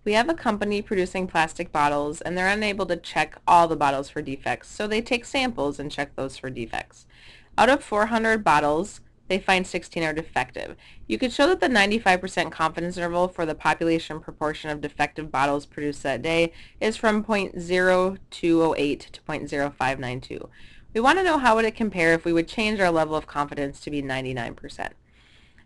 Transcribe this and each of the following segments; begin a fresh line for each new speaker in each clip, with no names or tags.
We have a company producing plastic bottles, and they're unable to check all the bottles for defects, so they take samples and check those for defects. Out of 400 bottles, they find 16 are defective. You could show that the 95% confidence interval for the population proportion of defective bottles produced that day is from 0.0208 to 0.0592. We want to know how would it compare if we would change our level of confidence to be 99%.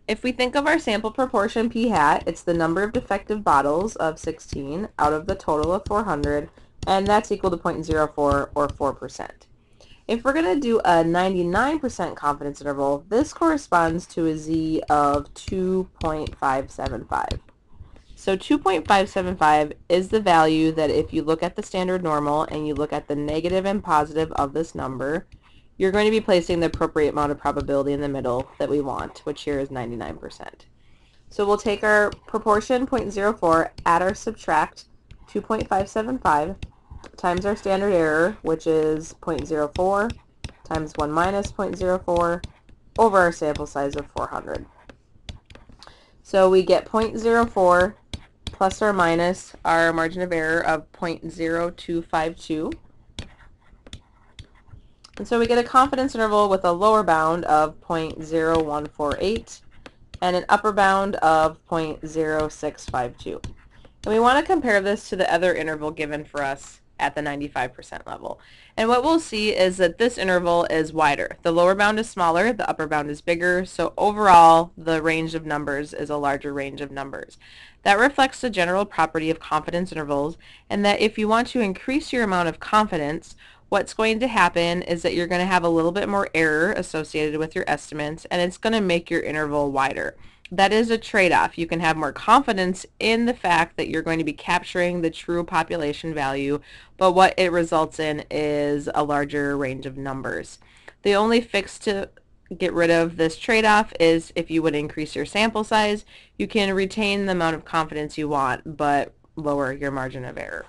If we think of our sample proportion p hat, it's the number of defective bottles of 16 out of the total of 400, and that's equal to 0.04 or 4%. If we're going to do a 99% confidence interval, this corresponds to a z of 2.575. So 2.575 is the value that if you look at the standard normal and you look at the negative and positive of this number, you're going to be placing the appropriate amount of probability in the middle that we want, which here is 99%. So we'll take our proportion 0.04, add or subtract 2.575 times our standard error, which is 0.04 times 1 minus 0.04 over our sample size of 400. So we get 0.04 plus or minus our margin of error of 0.0252. And so we get a confidence interval with a lower bound of 0.0148 and an upper bound of 0.0652. And we want to compare this to the other interval given for us at the 95% level. And what we'll see is that this interval is wider. The lower bound is smaller, the upper bound is bigger, so overall the range of numbers is a larger range of numbers. That reflects the general property of confidence intervals, and that if you want to increase your amount of confidence, what's going to happen is that you're going to have a little bit more error associated with your estimates, and it's going to make your interval wider. That is a trade-off. You can have more confidence in the fact that you're going to be capturing the true population value, but what it results in is a larger range of numbers. The only fix to get rid of this trade-off is if you would increase your sample size, you can retain the amount of confidence you want, but lower your margin of error.